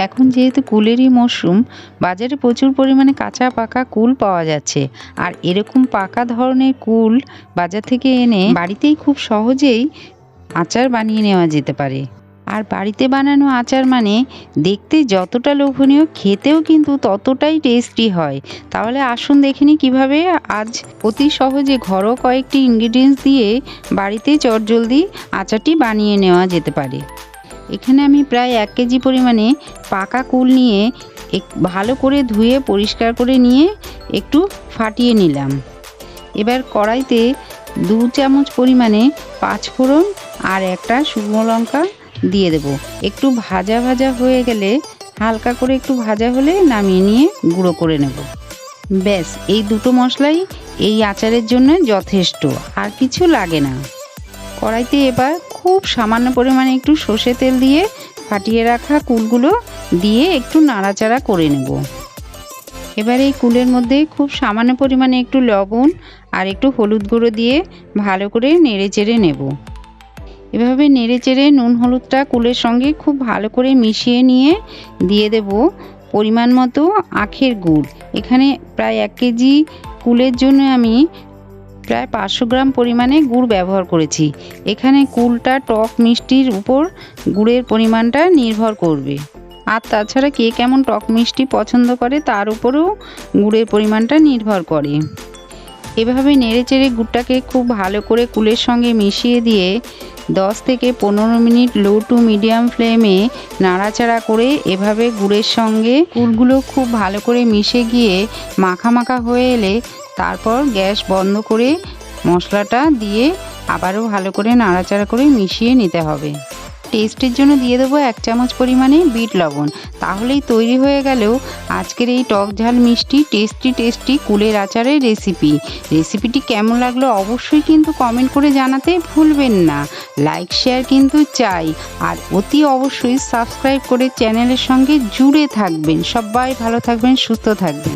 এখন যেহেতু কুলেরই মরশুম, বাজারে প্রচুর পরিমাণে কাঁচা পাকা কুল পাওয়া যাচ্ছে। আর এরকম পাকা ধরনের কুল বাজার থেকে এনে বাড়িতেই খুব সহজেই আচার বানিয়ে নেওয়া যেতে পারে। আর বাড়িতে বানানো আচার মানে দেখতে যতটা লোভনীয়, খেতেও কিন্তু ততটাই টেস্টি হয়। তাহলে আসুন দেখে নিই কীভাবে আজ অতি সহজে ঘরোয়া কয়েকটি ইনগ্রিডিয়েন্টস দিয়ে বাড়িতে চটজলদি আচারটি বানিয়ে নেওয়া যেতে পারে। এখানে আমি প্রায় 1 কেজি পরিমাণে পাকা কুল নিয়ে ভালো করে ধুয়ে পরিষ্কার করে নিয়ে একটু ফাটিয়ে নিলাম। এবার কড়াইতে 2 চামচ পরিমাণে 5 ফোড়ন আর একটা শুকনো লঙ্কা দিয়ে দেব। একটু ভাজা ভাজা হয়ে গেলে, হালকা করে একটু ভাজা হলে নামিয়ে নিয়ে গুঁড়ো করে নেব। ব্যাস, এই দুটো মশলাই এই আচারের জন্য যথেষ্ট, আর কিছু লাগে না। কড়াইতে এবার খুব সামান্য পরিমাণে একটু সর্ষে তেল দিয়ে ফাটিয়ে রাখা কুলগুলো দিয়ে একটু নাড়াচাড়া করে নেব। এবার এই কুলের মধ্যে খুব সামান্য পরিমাণে একটু লবণ আর একটু হলুদ গুঁড়ো দিয়ে ভালো করে নেড়েচেড়ে নেব। এভাবে নেড়েচেড়ে নুন হলুদটা কুলের সঙ্গে খুব ভালো করে মিশিয়ে নিয়ে দিয়ে দেব পরিমাণ মতো আখের গুড়। এখানে প্রায় 1 কেজি কুলের জন্য আমি প্রায় 500 গ্রাম পরিমাণে গুড় ব্যবহার করেছি। এখানে কুলটা টক মিষ্টির উপর গুড়ের পরিমাণটা নির্ভর করবে। আর তাছাড়া কে কেমন টক মিষ্টি পছন্দ করে তার উপরেও গুড়ের পরিমাণটা নির্ভর করে। এভাবে নেড়েচেড়ে গুড়টাকে খুব ভালো করে কুলের সঙ্গে মিশিয়ে দিয়ে 10 থেকে 15 মিনিট লো টু মিডিয়াম ফ্লেমে নাড়াচাড়া করে এভাবে গুড়ের সঙ্গে কুলগুলো খুব ভালো করে মিশে গিয়ে মাখা মাখা হয়ে এলে তারপর গ্যাস বন্ধ করে মশলাটা দিয়ে আবারও ভালো করে নাড়াচাড়া করে মিশিয়ে নিতে হবে। টেস্টের জন্য দিয়ে দেবো 1 চামচ পরিমাণে বিট লবণ। তাহলেই তৈরি হয়ে গেল আজকের এই টক ঝাল মিষ্টি টেস্টি কুলের আচারের রেসিপিটি কেমন লাগলো অবশ্যই কিন্তু কমেন্ট করে জানাতে ভুলবেন না। লাইক শেয়ার কিন্তু চাই, আর অতি অবশ্যই সাবস্ক্রাইব করে চ্যানেলের সঙ্গে জুড়ে থাকবেন। সবাই ভালো থাকবেন, সুস্থ থাকবেন।